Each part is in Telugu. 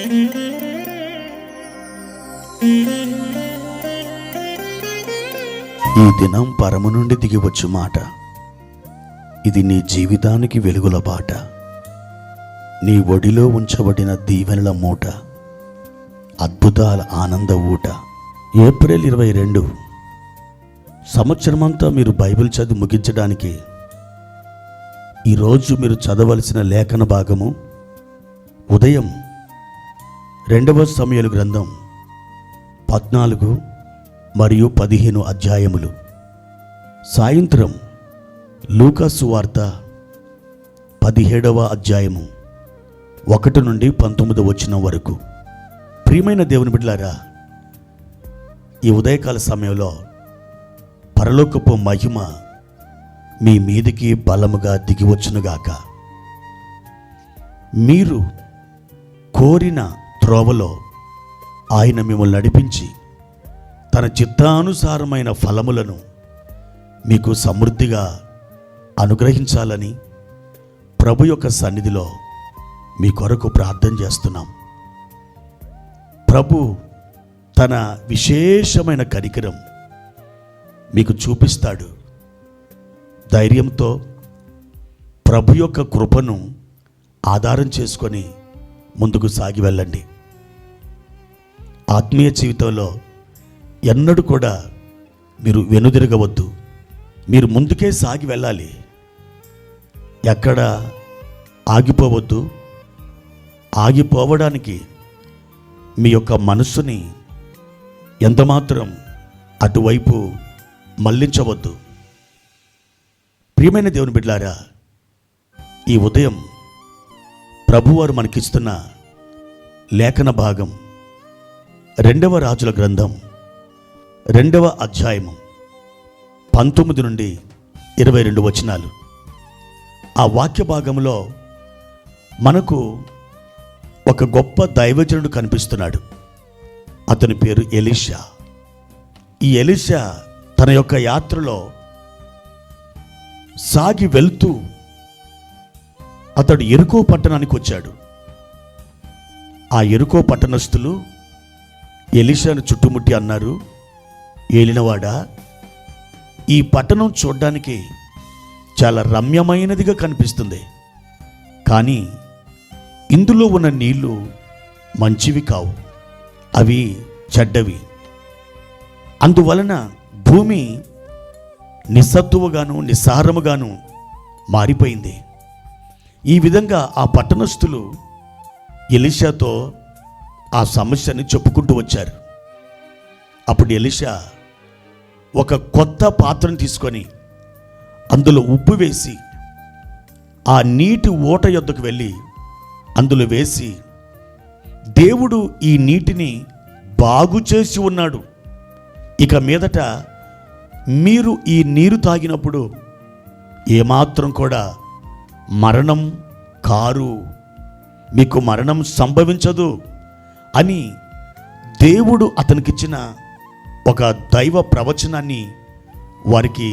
ఈ దినం పరము నుండి దిగివచ్చు మాట. ఇది నీ జీవితానికి వెలుగుల బాట. నీ ఒడిలో ఉంచబడిన దీవెనల మూట, అద్భుతాల ఆనంద ఊట. ఏప్రిల్ 22 సంవత్సరమంతా మీరు బైబిల్ చదివి ముగించడానికి ఈరోజు మీరు చదవలసిన లేఖన భాగము ఉదయం 2వ సమూయేలు గ్రంథం 14 మరియు 15 అధ్యాయములు, సాయంత్రం లూకా సువార్త 17వ అధ్యాయము 1 నుండి 19 వచనం వరకు. ప్రియమైన దేవుని బిడ్డలారా, ఈ ఉదయకాల సమయంలో పరలోకపు మహిమ మీ మీదికి బలముగా దిగివచ్చునుగాక. మీరు కోరిన త్రోవలో ఆయన మిమ్మల్ని నడిపించి తన చిత్తానుసారమైన ఫలములను మీకు సమృద్ధిగా అనుగ్రహించాలని ప్రభు యొక్క సన్నిధిలో మీ కొరకు ప్రార్థన చేస్తున్నాం. ప్రభు తన విశేషమైన కనికరం మీకు చూపిస్తాడు. ధైర్యంతో ప్రభు యొక్క కృపను ఆధారం చేసుకొని ముందుకు సాగి వెళ్ళండి. ఆత్మీయ జీవితంలో ఎన్నడూ కూడా మీరు వెనుదిరగవద్దు. మీరు ముందుకే సాగి వెళ్ళాలి. ఎక్కడ ఆగిపోవద్దు. ఆగిపోవడానికి మీ యొక్క మనస్సుని ఎంతమాత్రం అటువైపు మళ్లించవద్దు. ప్రియమైన దేవుని బిడ్డలారా, ఈ ఉదయం ప్రభువారు మనకిస్తున్న లేఖన భాగం 2వ రాజుల గ్రంథం 2వ అధ్యాయము 19 నుండి 22 వచనాలు. ఆ వాక్య భాగంలో మనకు ఒక గొప్ప దైవజనుడు కనిపిస్తున్నాడు. అతని పేరు ఎలీషా. ఈ ఎలీషా తన యొక్క యాత్రలో సాగి వెళ్తూ అతడు యెరికో పట్టణానికి వచ్చాడు. ఆ యెరికో పట్టణస్థులు ఎలీషాను చుట్టుముట్టి అన్నారు, ఏలినవాడా, ఈ పట్టణం చూడ్డానికి చాలా రమ్యమైనదిగా కనిపిస్తుంది, కానీ ఇందులో ఉన్న నీళ్లు మంచివి కావు, అవి చెడ్డవి. అందువలన భూమి నిస్సత్తువగాను నిస్సారముగాను మారిపోయింది. ఈ విధంగా ఆ పట్టణస్థులు ఎలీషాతో ఆ సమస్యని చెప్పుకుంటూ వచ్చారు. అప్పుడు ఎలీషా ఒక కొత్త పాత్రను తీసుకొని అందులో ఉప్పు వేసి ఆ నీటి ఊట యొద్దకు వెళ్ళి అందులో వేసి, దేవుడు ఈ నీటిని బాగు చేసి ఉన్నాడు, ఇక మీదట మీరు ఈ నీరు తాగినప్పుడు ఏమాత్రం కూడా మరణం కారు, మీకు మరణం సంభవించదు అని దేవుడు అతనికిచ్చిన ఒక దైవ ప్రవచనాన్ని వారికి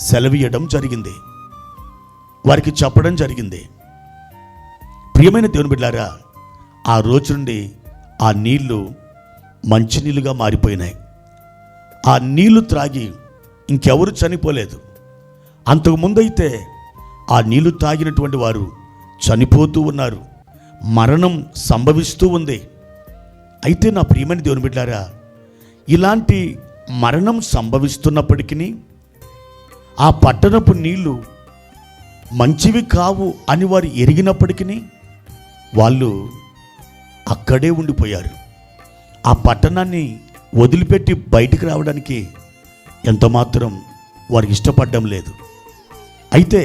సెలవీయడం జరిగింది, వారికి చెప్పడం జరిగింది. ప్రియమైన దేవుని బిడ్డలారా, ఆ రోజు నుండి ఆ నీళ్లు మంచినీళ్ళుగా మారిపోయినాయి. ఆ నీళ్లు త్రాగి ఇంకెవరు చనిపోలేదు. అంతకుముందైతే ఆ నీళ్లు తాగినటువంటి వారు చనిపోతూ ఉన్నారు, మరణం సంభవిస్తూ ఉంది. అయితే నా ప్రియమైన దేవుని బిడ్డలారా, ఇలాంటి మరణం సంభవిస్తున్నప్పటికీ ఆ పట్టణపు నీళ్లు మంచివి కావు అని వారు ఎరిగినప్పటికీ వాళ్ళు అక్కడే ఉండిపోయారు. ఆ పట్టణాన్ని వదిలిపెట్టి బయటికి రావడానికి ఎంతమాత్రం వారికి ఇష్టపడడం లేదు. అయితే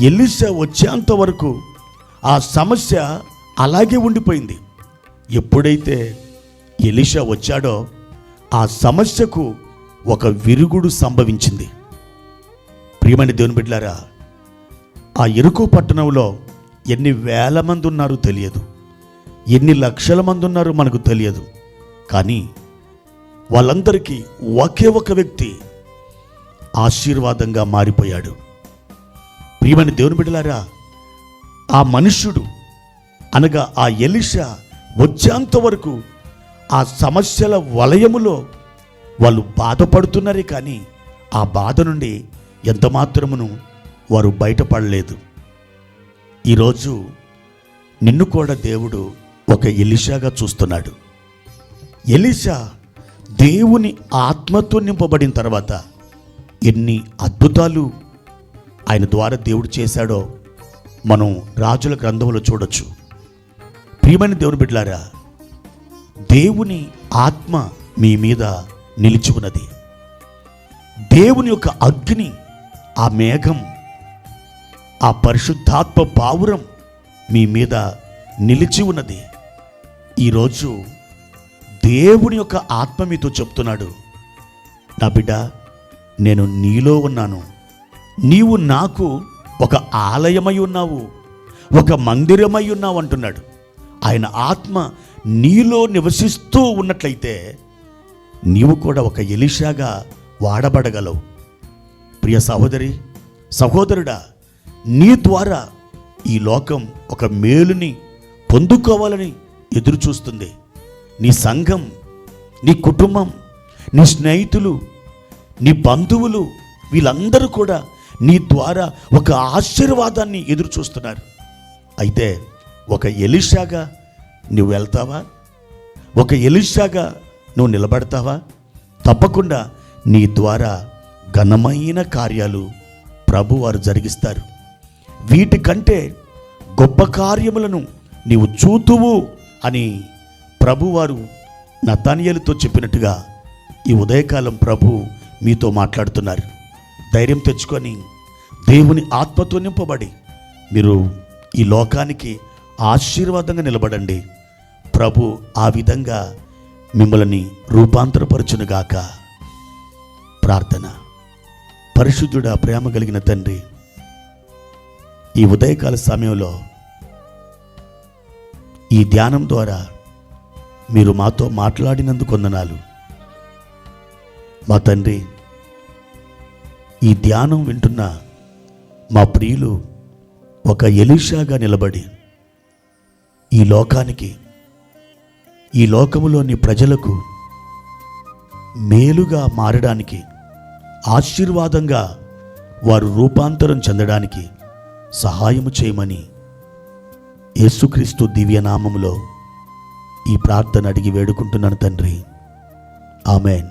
ఎలీషా వచ్చేంత వరకు ఆ సమస్య అలాగే ఉండిపోయింది. ఎప్పుడైతే ఎలీషా వచ్చాడో ఆ సమస్యకు ఒక విరుగుడు సంభవించింది. ప్రియమైన దేవుని బిడ్డలారా, ఆ యెరికో పట్టణంలో ఎన్ని వేల మంది ఉన్నారో తెలియదు, ఎన్ని లక్షల మంది ఉన్నారో మనకు తెలియదు, కానీ వాళ్ళందరికీ ఒకే ఒక వ్యక్తి ఆశీర్వాదంగా మారిపోయాడు. ప్రియమైన దేవుని బిడ్డలారా, ఆ మనుష్యుడు అనగా ఆ ఎలీషా వచ్చేంత వరకు ఆ సమస్యల వలయములో వాళ్ళు బాధపడుతున్నారే కానీ ఆ బాధ నుండి ఎంత మాత్రమును వారు బయటపడలేదు. ఈరోజు నిన్ను కూడా దేవుడు ఒక ఎలీషాగా చూస్తున్నాడు. ఎలీషా దేవుని ఆత్మతో నింపబడిన తర్వాత ఎన్ని అద్భుతాలు ఆయన ద్వారా దేవుడు చేశాడో మనం రాజుల గ్రంథంలో చూడొచ్చు. ప్రియమైన దేవుని బిడ్డలారా, దేవుని ఆత్మ మీ మీద నిలిచి ఉన్నది. దేవుని యొక్క అగ్ని, ఆ మేఘం, ఆ పరిశుద్ధాత్మ పావురం మీ మీద నిలిచి ఉన్నది. ఈరోజు దేవుని యొక్క ఆత్మ మీతో చెప్తున్నాడు, నా బిడ్డ, నేను నీలో ఉన్నాను, నీవు నాకు ఒక ఆలయమై ఉన్నావు, ఒక మందిరమై ఉన్నావు అంటున్నాడు. ఆయన ఆత్మ నీలో నివసిస్తూ ఉన్నట్లయితే నీవు కూడా ఒక ఎలీషాగా వాడబడగలవు. ప్రియ సహోదరి, సహోదరుడా, నీ ద్వారా ఈ లోకం ఒక మేలుని పొందుకోవాలని ఎదురు చూస్తుంది. నీ సంఘం, నీ కుటుంబం, నీ స్నేహితులు, నీ బంధువులు, వీళ్ళందరూ కూడా నీ ద్వారా ఒక ఆశీర్వాదాన్ని ఎదురు చూస్తున్నారు. అయితే ఒక ఎలీషాగా నువ్వు వెళ్తావా? ఒక ఎలీషాగా నువ్వు నిలబడతావా? తప్పకుండా నీ ద్వారా ఘనమైన కార్యాలు ప్రభువారు జరిగిస్తారు. వీటికంటే గొప్ప కార్యములను నీవు చూతువు అని ప్రభువారు నతానియేలుతో చెప్పినట్టుగా ఈ ఉదయకాలం ప్రభు మీతో మాట్లాడుతున్నారు. ధైర్యం తెచ్చుకొని దేవుని ఆత్మతో నింపబడి మీరు ఈ లోకానికి ఆశీర్వాదంగా నిలబడండి. ప్రభు ఆ విధంగా మిమ్మల్ని రూపాంతరపరచునుగాక. ప్రార్థన. పరిశుద్ధుడా, ప్రేమ కలిగిన తండ్రి, ఈ ఉదయకాల సమయంలో ఈ ధ్యానం ద్వారా మీరు మాతో మాట్లాడినందుకు వందనాలు. మా తండ్రి, ఈ ధ్యానం వింటున్న మా ప్రియులు ఒక ఎలీషాగా నిలబడి ఈ లోకానికి, ఈ లోకములోని ప్రజలకు మేలుగా మారడానికి, ఆశీర్వాదంగా వారు రూపాంతరం చెందడానికి సహాయము చేయమని యేసుక్రీస్తు దివ్యనామములో ఈ ప్రార్థన అడిగి వేడుకుంటున్నాను తండ్రి. ఆమెన్.